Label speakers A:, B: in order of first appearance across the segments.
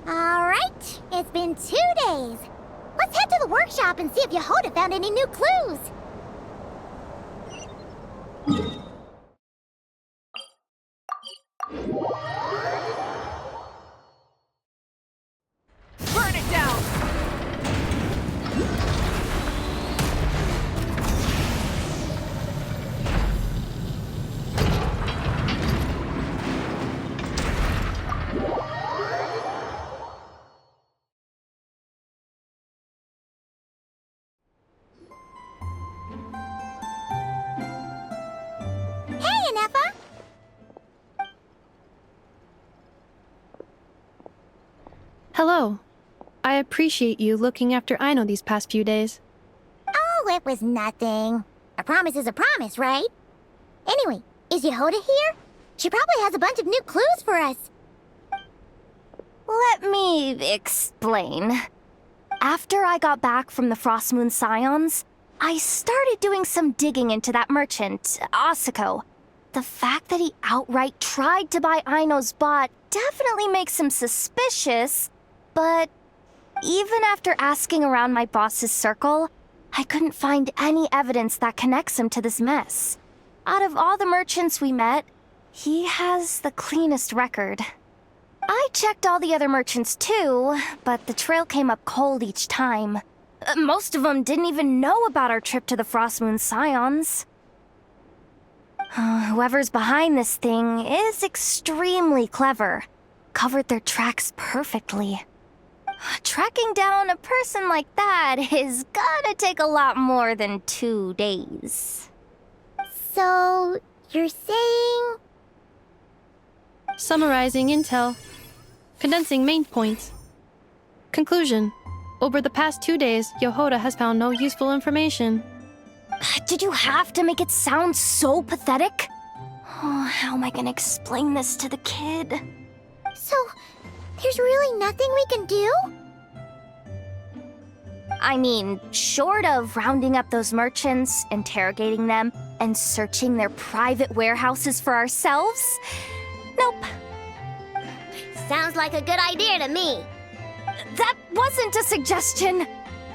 A: Alright, it's been 2 days. Let's head to the workshop and see if Yehoda found any new clues.
B: Burn it down!
A: Hey, Anefa!
C: Hello. I appreciate you looking after Aino these past few days.
A: Oh, it was nothing. A promise is a promise, right? Anyway, is Yehoda here? She probably has a bunch of new clues for us.
D: Let me explain. After I got back from the Frost Moon Scions, I started doing some digging into that merchant, Asako. The fact that he outright tried to buy Aino's bot definitely makes him suspicious, but even after asking around my boss's circle, I couldn't find any evidence that connects him to this mess. Out of all the merchants we met, he has the cleanest record. I checked all the other merchants too, but the trail came up cold each time. Most of them didn't even know about our trip to the Frost Moon Scions. Whoever's behind this thing is extremely clever. Covered their tracks perfectly. Tracking down a person like that is gonna take a lot more than 2 days.
A: So, you're saying...
C: Summarizing intel. Condensing main points. Conclusion. Over the past 2 days, Yehoda has found no useful information.
D: Did you have to make it sound so pathetic? Oh, how am I gonna explain this to the kid?
A: So, there's really nothing we can do?
D: I mean, short of rounding up those merchants, interrogating them, and searching their private warehouses for ourselves? Nope.
A: Sounds like a good idea to me.
D: That wasn't a suggestion!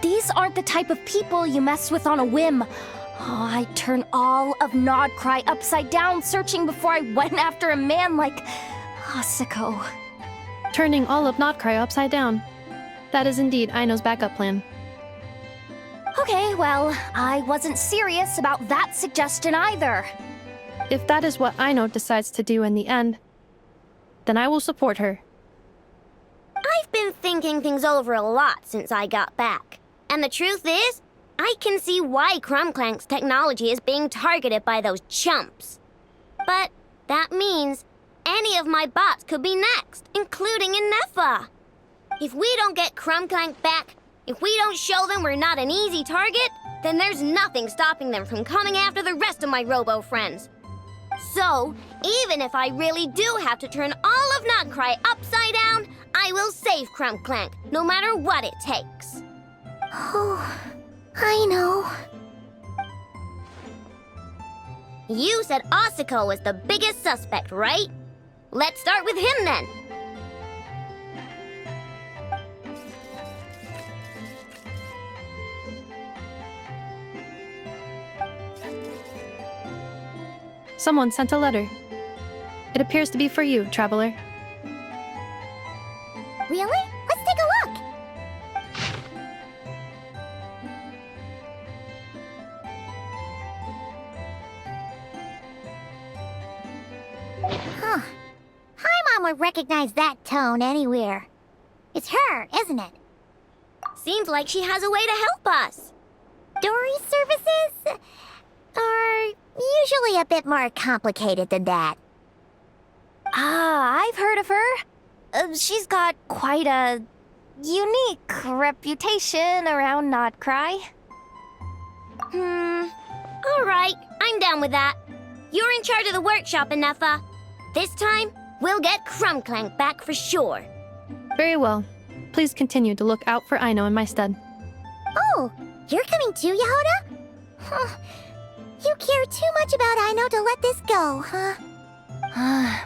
D: These aren't the type of people you mess with on a whim. Oh, I'd turn all of Nodcry upside down searching before I went after a man like Asako.
C: Turning all of Notcry upside down. That is indeed Aino's backup plan.
D: Okay, well, I wasn't serious about that suggestion either.
C: If that is what Aino decides to do in the end, then I will support her.
A: I've been thinking things over a lot since I got back. And the truth is, I can see why Clank's technology is being targeted by those chumps. But that means any of my bots could be next, including Inefa. If we don't get Clank back, if we don't show them we're not an easy target, then there's nothing stopping them from coming after the rest of my robo friends. So, even if I really do have to turn all of Notcry upside down, I will save Clank, no matter what it takes. Oh, I know. You said Asako was the biggest suspect, right? Let's start with him then.
C: Someone sent a letter. It appears to be for you, traveler.
A: Really? Let's take a look. Huh. Paimon would recognize that tone anywhere. It's her, isn't it? Seems like she has a way to help us. Dory's services are usually a bit more complicated than that.
D: I've heard of her. She's got quite a unique reputation around Notcry.
A: Alright, I'm down with that. You're in charge of the workshop, Inefa. This time, we'll get Clank back for sure.
C: Very well. Please continue to look out for Aino in my stead.
A: Oh, you're coming too, Yehoda? Huh. You care too much about Aino to let this go, huh?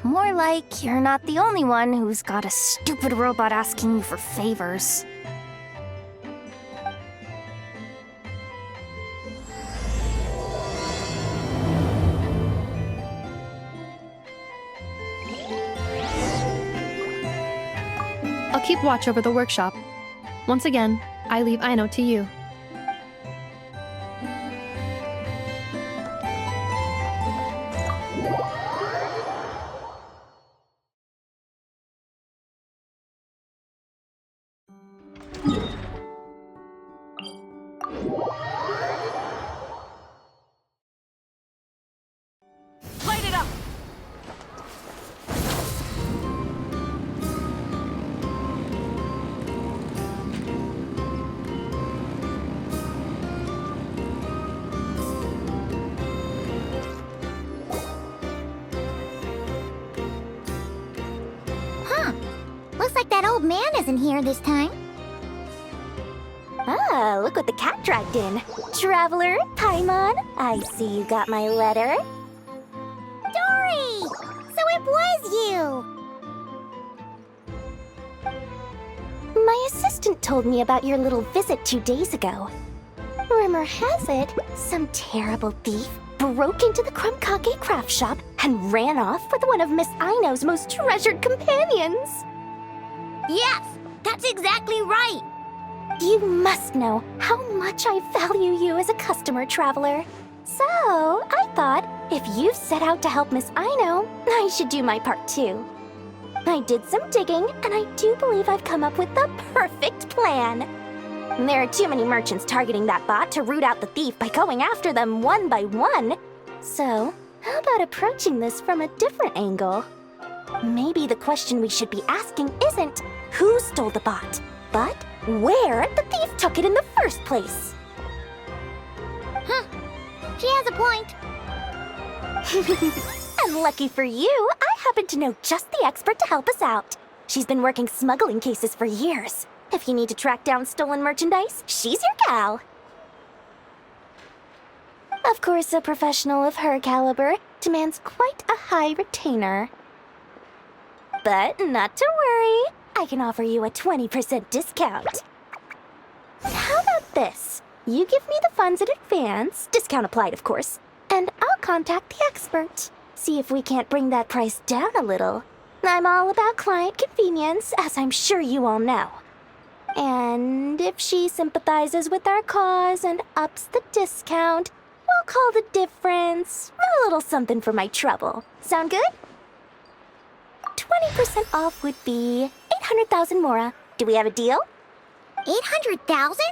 D: More like you're not the only one who's got a stupid robot asking you for favors.
C: I'll keep watch over the workshop. Once again, I leave Aino to you.
B: Light it up!
A: Huh. Looks like that old man isn't here this time.
D: Ah, look what the cat dragged in. Traveler, Paimon, I see you got my letter.
A: Dory! So it was you!
D: My assistant told me about your little visit 2 days ago. Rumor has it, some terrible thief broke into the Krumkake craft shop and ran off with one of Miss Aino's most treasured companions.
A: Yes, that's exactly right.
D: You must know how much I value you as a customer, Traveler. So, I thought, if you've set out to help Miss Aino, I should do my part too. I did some digging, and I do believe I've come up with the perfect plan. There are too many merchants targeting that bot to root out the thief by going after them one by one. So, how about approaching this from a different angle? Maybe the question we should be asking isn't who stole the bot, but where the thief took it in the first place.
A: Huh. She has a point.
D: And lucky for you, I happen to know just the expert to help us out. She's been working smuggling cases for years. If you need to track down stolen merchandise, she's your gal. Of course, a professional of her caliber demands quite a high retainer. But not to worry, I can offer you a 20% discount. How about this? You give me the funds in advance, discount applied of course, and I'll contact the expert. See if we can't bring that price down a little. I'm all about client convenience, as I'm sure you all know. And if she sympathizes with our cause and ups the discount, we'll call the difference a little something for my trouble. Sound good? 20% off would be 800,000 mora. Do we have a deal?
A: 800,000?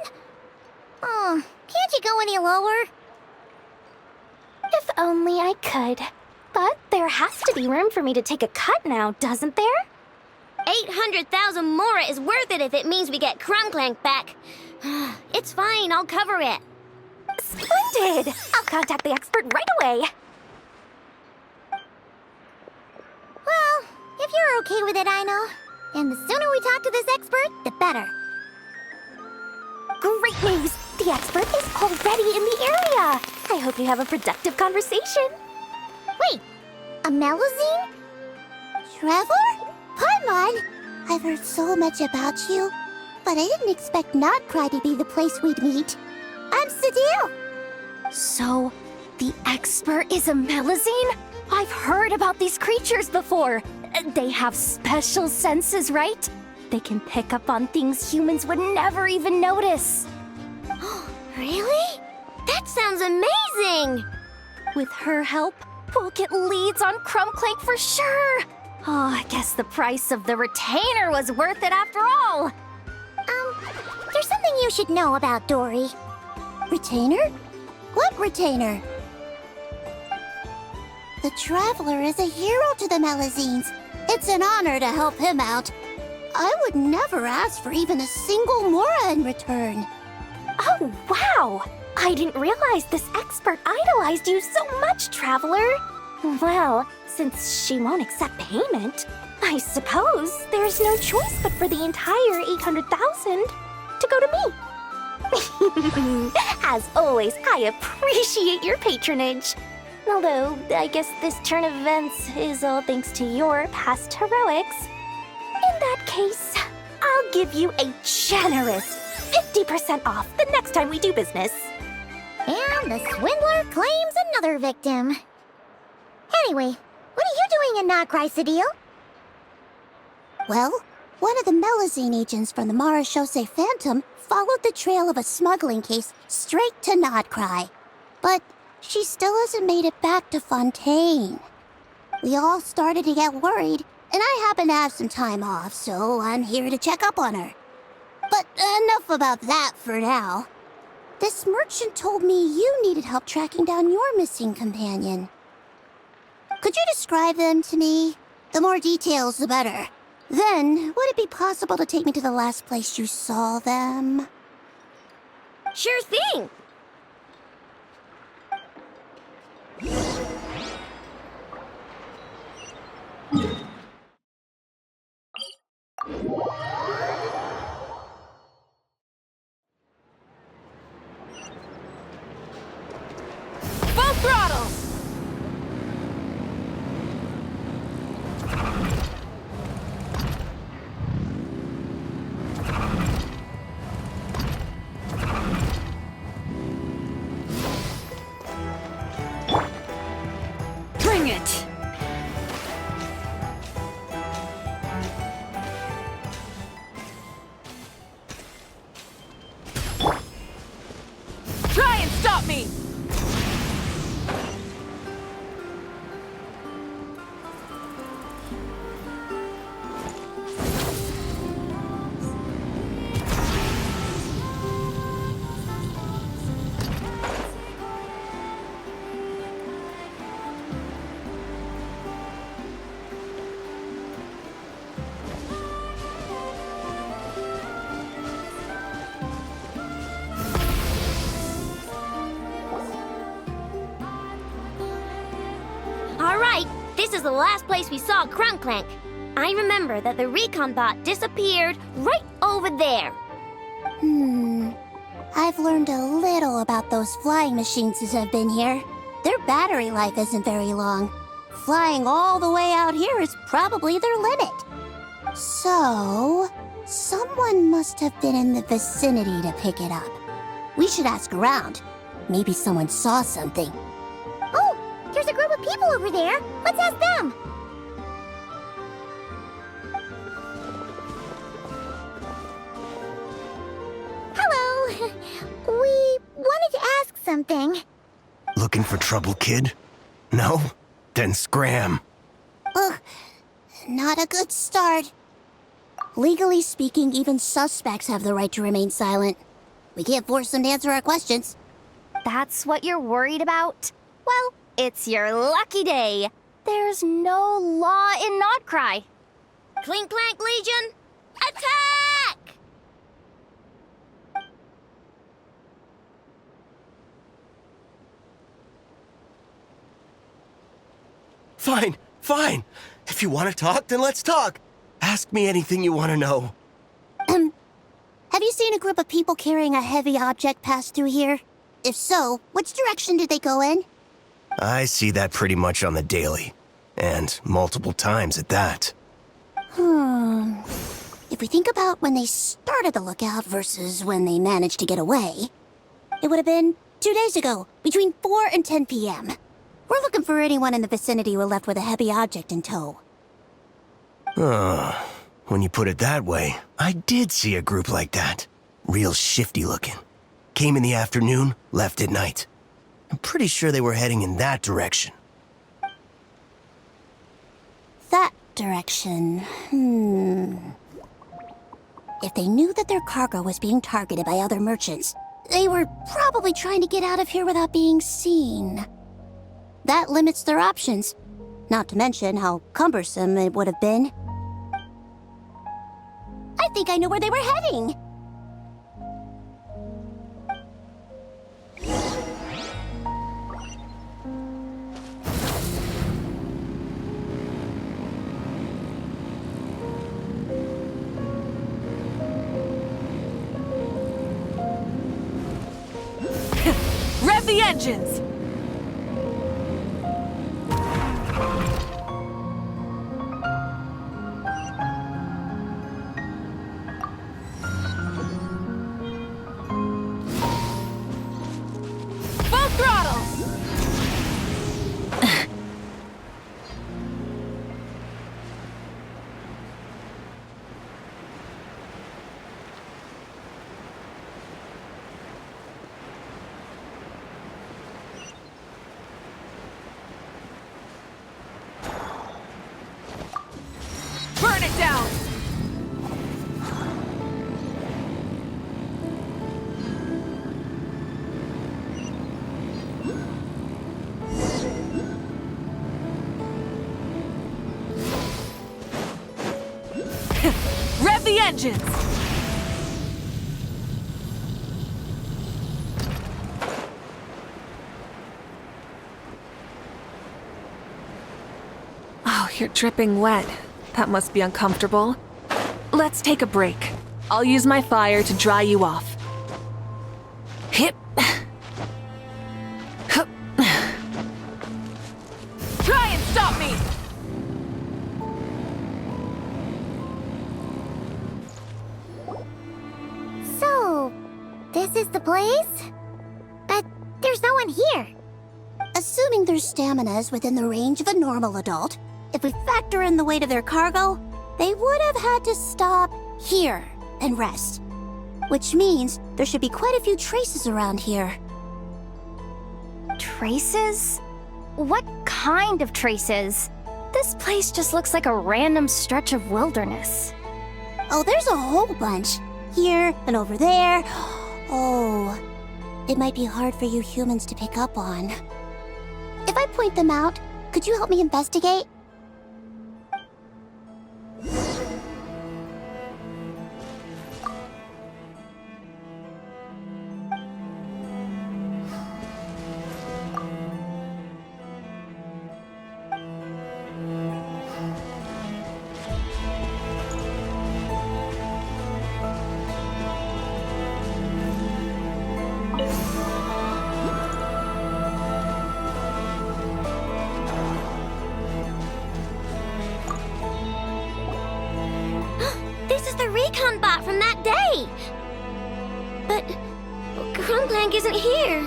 A: Oh, can't you go any lower?
D: If only I could. But there has to be room for me to take a cut now, doesn't there?
A: 800,000 mora is worth it if it means we get Clank back. It's fine, I'll cover it.
D: Splendid! I'll contact the expert right away.
A: Well, if you're okay with it, Aino. And the sooner we talk to this expert, the better.
D: Great news! The expert is already in the area! I hope you have a productive conversation.
A: Wait, a Melusine?
E: Trevor? Paimon? I've heard so much about you, but I didn't expect Notcry to be the place we'd meet. I'm Sadil.
D: So, the expert is a Melusine? I've heard about these creatures before. They have special senses, right? They can pick up on things humans would never even notice.
A: Really? That sounds amazing!
D: With her help, we'll get leads on Clank for sure. Oh, I guess the price of the retainer was worth it after all.
A: There's something you should know about Dory.
E: Retainer? What retainer? The Traveler is a hero to the Melusines. It's an honor to help him out. I would never ask for even a single mora in return.
D: Oh, wow! I didn't realize this expert idolized you so much, Traveler. Well, since she won't accept payment, I suppose there's no choice but for the entire 800,000 to go to me. As always, I appreciate your patronage. Although, I guess this turn of events is all thanks to your past heroics. In that case, I'll give you a generous 50% off the next time we do business.
E: And the swindler claims another victim. Anyway, what are you doing in Notcry, Sadil? Well, one of the Melazine agents from the Marachose Phantom followed the trail of a smuggling case straight to Notcry. But she still hasn't made it back to Fontaine. We all started to get worried, and I happen to have some time off, so I'm here to check up on her. But enough about that for now. This merchant told me you needed help tracking down your missing companion. Could you describe them to me? The more details, the better. Then, would it be possible to take me to the last place you saw them?
A: Sure thing.
B: Full throttle! Bring it! Try and stop me!
A: All right, this is the last place we saw Clank. I remember that the recon bot disappeared right over there.
E: I've learned a little about those flying machines since I've been here. Their battery life isn't very long. Flying all the way out here is probably their limit. So, someone must have been in the vicinity to pick it up. We should ask around. Maybe someone saw something. Oh, there's a group of people over there. Let's ask them. Hello. We wanted to ask something.
F: Looking for trouble, kid? No? Then scram.
E: Ugh, not a good start. Legally speaking, even suspects have the right to remain silent. We can't force them to answer our questions.
D: That's what you're worried about? Well, it's your lucky day. There's no law in Notcry.
A: Clink Clank Legion, attack!
F: Fine, fine. If you want to talk, then let's talk. Ask me anything you want to know.
E: Have you seen a group of people carrying a heavy object pass through here? If so, which direction did they go in?
F: I see that pretty much on the daily. And multiple times at that.
E: If we think about when they started the lookout versus when they managed to get away, it would have been 2 days ago, between 4 and 10 p.m. We're looking for anyone in the vicinity who left with a heavy object in tow.
F: When you put it that way, I did see a group like that. Real shifty looking. Came in the afternoon, left at night. I'm pretty sure they were heading in that direction.
E: That direction, If they knew that their cargo was being targeted by other merchants, they were probably trying to get out of here without being seen. That limits their options, not to mention how cumbersome it would have been. I think I know where they were heading.
B: Rev the engines! Burn it down! Rev the engines! Oh, you're dripping wet. That must be uncomfortable. Let's take a break. I'll use my fire to dry you off. Hip. Hup. Try and stop me!
E: So, this is the place? But there's no one here. Assuming their stamina is within the range of a normal adult, if we factor in the weight of their cargo, they would have had to stop here and rest. Which means there should be quite a few traces around here.
D: Traces? What kind of traces? This place just looks like a random stretch of wilderness.
E: Oh, there's a whole bunch. Here and over there. Oh, it might be hard for you humans to pick up on. If I point them out, could you help me investigate?
A: This is the recon bot from that day! But Clank isn't here.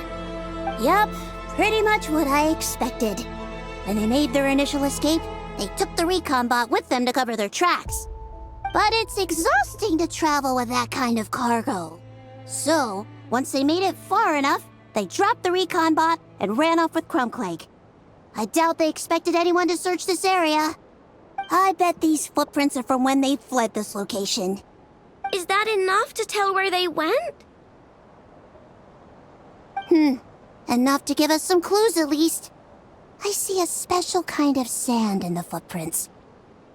E: Yup, pretty much what I expected. When they made their initial escape, they took the recon bot with them to cover their tracks. But it's exhausting to travel with that kind of cargo. So, once they made it far enough, they dropped the recon bot and ran off with Clank. I doubt they expected anyone to search this area. I bet these footprints are from when they fled this location.
A: Is that enough to tell where they went?
E: Enough to give us some clues at least. I see a special kind of sand in the footprints.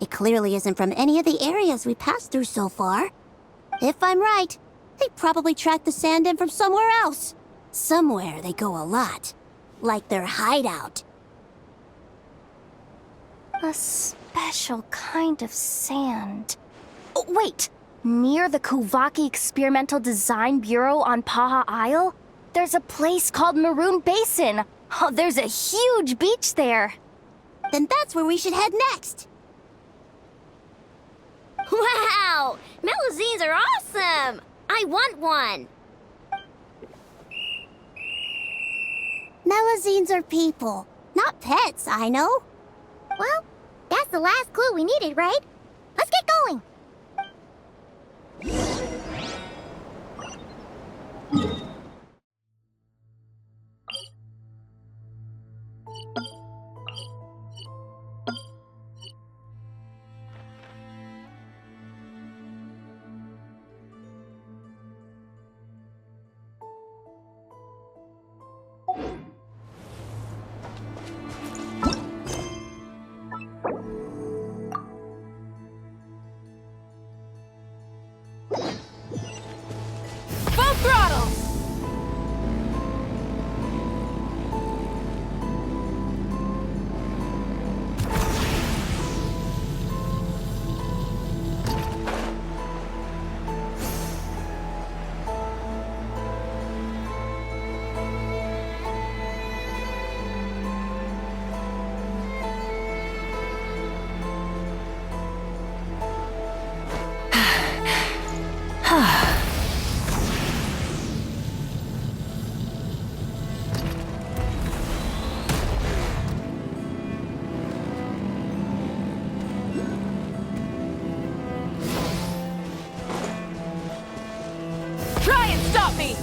E: It clearly isn't from any of the areas we passed through so far. If I'm right, they probably tracked the sand in from somewhere else. Somewhere they go a lot. Like their hideout.
D: A special kind of sand. Oh, wait! Near the Kuvaki Experimental Design Bureau on Paha Isle, there's a place called Maroon Basin. Oh, there's a huge beach there.
E: Then that's where we should head next.
A: Wow! Melusines are awesome! I want one!
E: Melusines are people, not pets, I know. Well, that's the last clue we needed, right? Let's get going.
B: Full throttle! Try and stop me!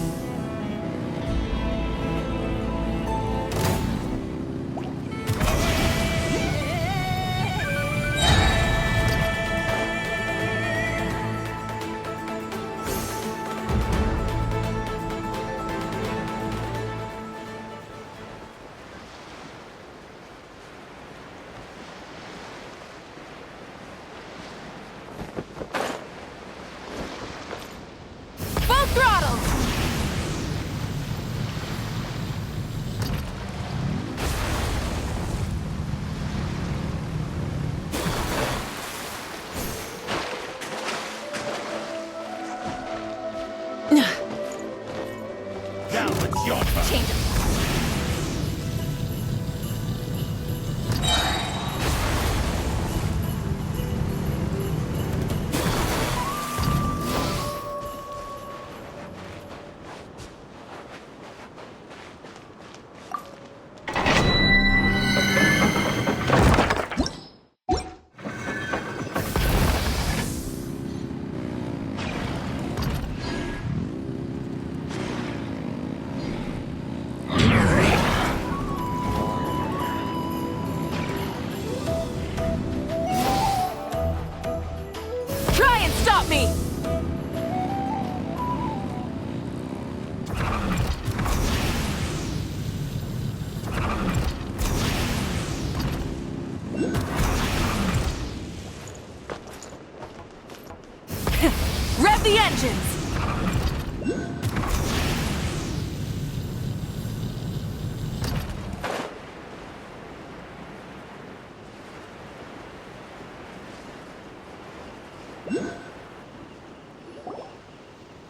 B: the engines!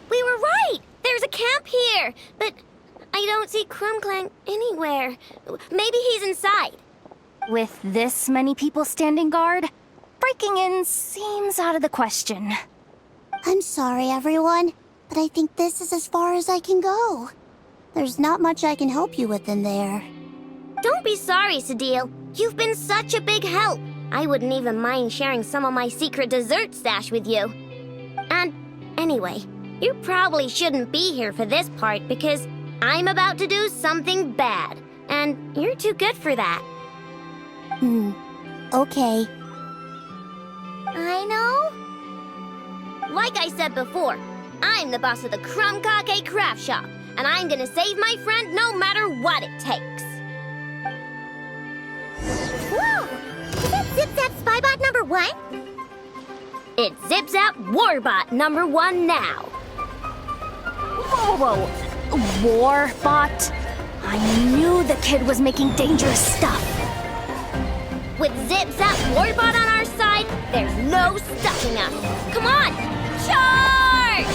A: We were right! There's a camp here! But I don't see Clank anywhere. Maybe he's inside.
D: With this many people standing guard, breaking in seems out of the question.
E: I'm sorry, everyone, but I think this is as far as I can go. There's not much I can help you with in there.
A: Don't be sorry, Sadil. You've been such a big help. I wouldn't even mind sharing some of my secret dessert stash with you. And anyway, you probably shouldn't be here for this part because I'm about to do something bad, and you're too good for that.
E: Okay.
A: I know. Like I said before, I'm the boss of the Crumb-Cake Craft Shop, and I'm gonna save my friend no matter what it takes.
E: Whoa! Is that Zip-Zap Spybot number 1?
A: It's Zip-Zap Warbot number 1 now.
D: Whoa, Warbot? I knew the kid was making dangerous stuff.
A: With Zip-Zap Warbot on our side, there's no stopping us. Come on, charge!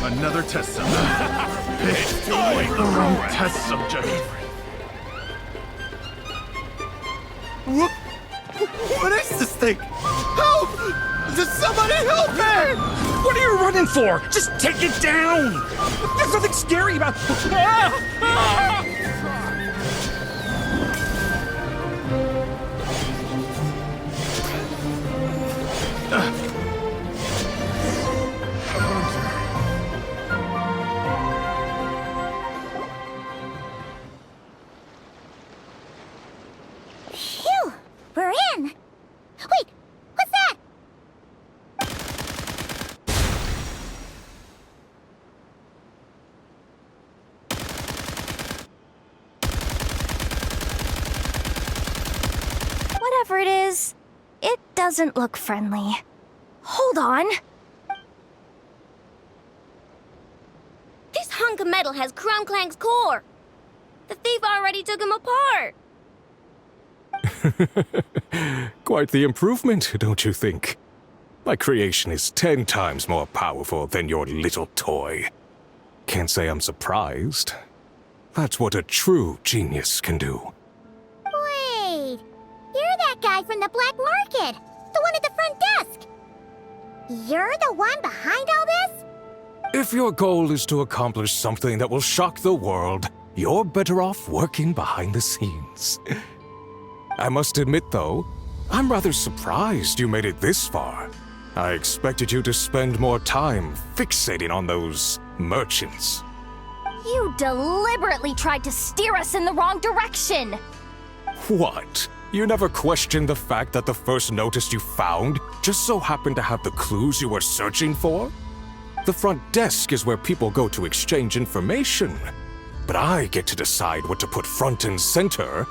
G: Another test subject. It's too late. The wrong test subject. What is this thing? Help! Does somebody help me?
H: What are you running for? Just take it down! There's nothing scary about...
E: Phew! We're in! Wait! What's that?
D: Whatever it is, it doesn't look friendly. Hold on.
A: This hunk of metal has Clank's core. The thief already took him apart.
H: Quite the improvement, don't you think? My creation is 10 times more powerful than your little toy. Can't say I'm surprised. That's what a true genius can do.
E: Wait! You're that guy from the black market! The one at the front desk! You're the one behind all this?
H: If your goal is to accomplish something that will shock the world, you're better off working behind the scenes. I must admit, though, I'm rather surprised you made it this far. I expected you to spend more time fixating on those merchants.
D: You deliberately tried to steer us in the wrong direction!
H: What? You never questioned the fact that the first notice you found just so happened to have the clues you were searching for? The front desk is where people go to exchange information. But I get to decide what to put front and center.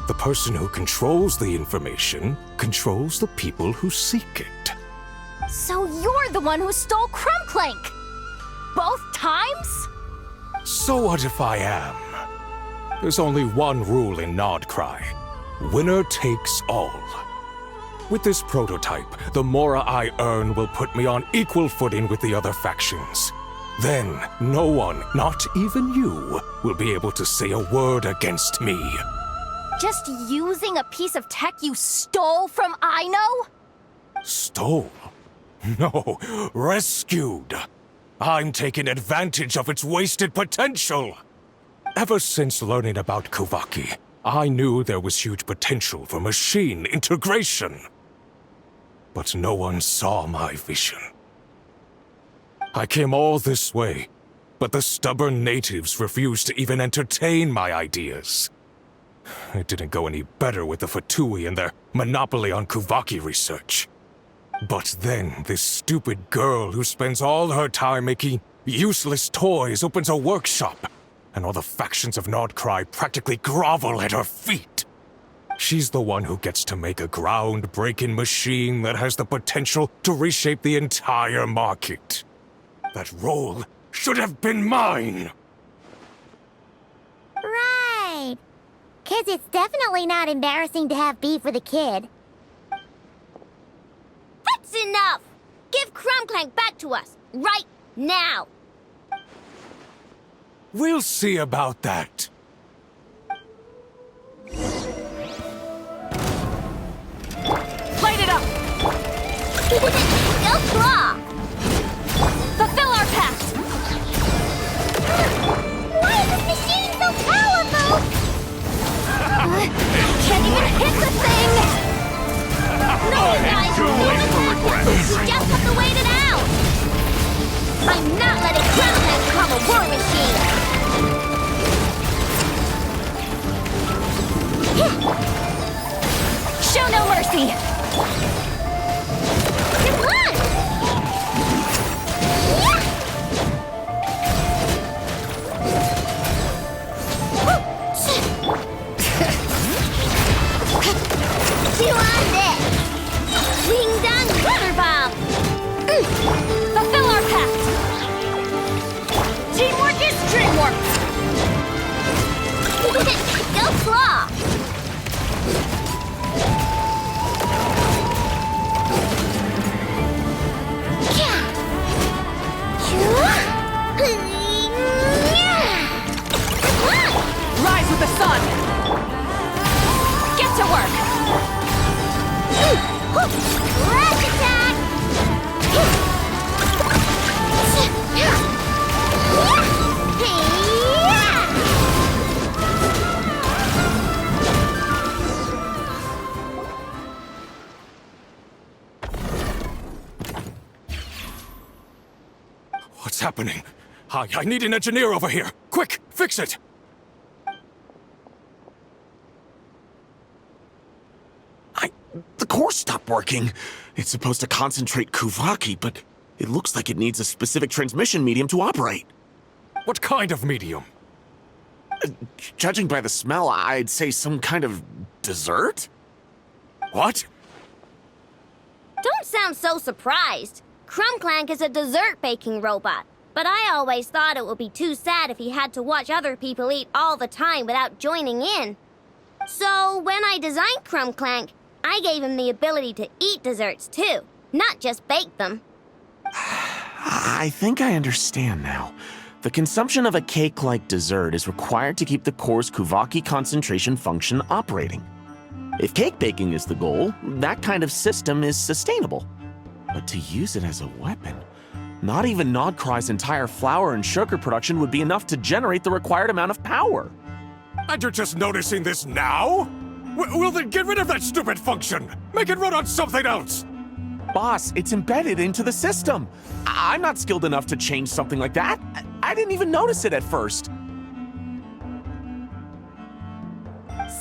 H: The person who controls the information controls the people who seek it.
D: So you're the one who stole Clank! Both times?
H: So what if I am? There's only one rule in Nodcry. Winner takes all. With this prototype, the more I earn will put me on equal footing with the other factions. Then, no one, not even you, will be able to say a word against me.
D: Just using a piece of tech you stole from Aino?
H: Stole? No, rescued. I'm taking advantage of its wasted potential. Ever since learning about Kuvaki, I knew there was huge potential for machine integration. But no one saw my vision. I came all this way, but the stubborn natives refused to even entertain my ideas. It didn't go any better with the Fatui and their monopoly on Kuvaki research. But then, this stupid girl who spends all her time making useless toys opens a workshop, and all the factions of Nodcry practically grovel at her feet. She's the one who gets to make a groundbreaking machine that has the potential to reshape the entire market. That role should have been mine!
E: Right. 'Cause it's definitely not embarrassing to have beef with a kid.
A: That's enough! Give Clank back to us, right now!
H: We'll see about that.
B: Light it up!
A: Go Claw!
B: Fulfill our pact!
E: Why is this machine so powerful?
D: Can't even hit the thing!
A: No, guys,
G: Too late for regret.
A: you just have to wait it out! I'm not letting Clank become a war machine!
D: Show no mercy!
A: Come on! Chew on this! Wingdang Rubber Bomb!
B: Fulfill our pact!
A: Teamwork is dreamwork! Go Claw!
B: Rise with the sun! Get to work!
A: Rush attack!
H: What's happening? I need an engineer over here! Quick, fix it!
I: The core stopped working. It's supposed to concentrate Kuvaki, but it looks like it needs a specific transmission medium to operate.
H: What kind of medium?
I: Judging by the smell, I'd say some kind of dessert?
H: What?
A: Don't sound so surprised. Clank is a dessert baking robot, but I always thought it would be too sad if he had to watch other people eat all the time without joining in. So when I designed Clank, I gave him the ability to eat desserts too, not just bake them.
I: I think I understand now. The consumption of a cake-like dessert is required to keep the core's Kuvaki concentration function operating. If cake baking is the goal, that kind of system is sustainable. But to use it as a weapon, not even Nodcry's entire flour and sugar production would be enough to generate the required amount of power.
H: And you're just noticing this now? Well then get rid of that stupid function! Make it run on something else!
I: Boss, it's embedded into the system. I'm not skilled enough to change something like that. I didn't even notice it at first.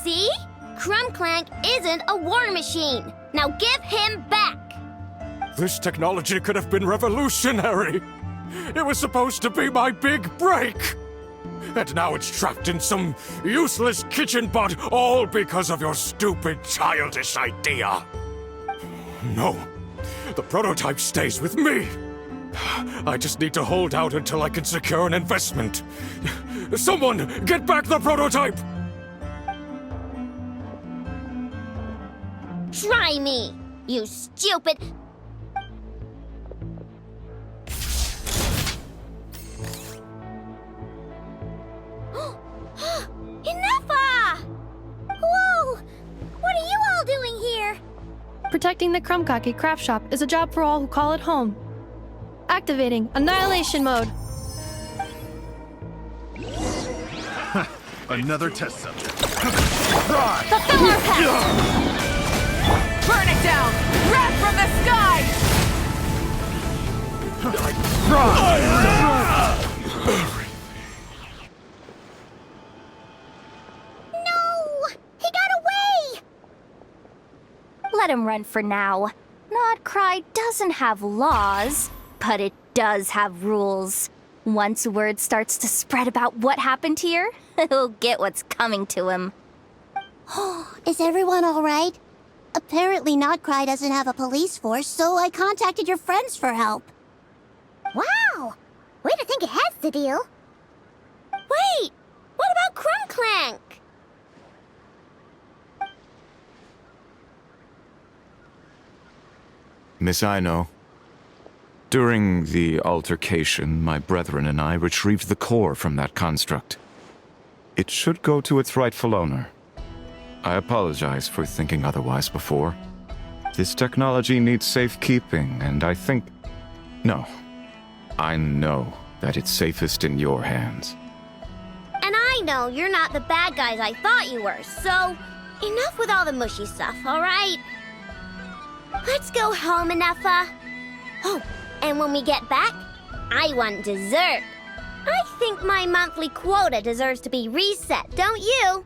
A: See? Clank isn't a war machine. Now give him back!
H: This technology could have been revolutionary! It was supposed to be my big break! And now it's trapped in some useless kitchen bot, all because of your stupid, childish idea. No, the prototype stays with me. I just need to hold out until I can secure an investment. Someone, get back the prototype!
A: Try me, you stupid... Enough! Whoa! What are you all doing here?
C: Protecting the Krumkaki craft shop is a job for all who call it home. Activating Annihilation Mode.
G: Another test subject.
B: Fulfill our pact! Burn it down! Wrath from the sky!
E: No! He got away!
D: Let him run for now. Nodcry doesn't have laws, but it does have rules. Once word starts to spread about what happened here, he'll get what's coming to him.
E: Is everyone all right? Apparently Notcry doesn't have a police force, so I contacted your friends for help.
A: Wow! Way to think ahead, Cedille. Wait! What about Clank?
J: Miss Aino, during the altercation, my brethren and I retrieved the core from that construct. It should go to its rightful owner. I apologize for thinking otherwise before. This technology needs safekeeping, and I think... No. I know that it's safest in your hands.
A: And I know you're not the bad guys I thought you were, so enough with all the mushy stuff, alright? Let's go home, Ineffa. Oh, and when we get back, I want dessert. I think my monthly quota deserves to be reset, don't you?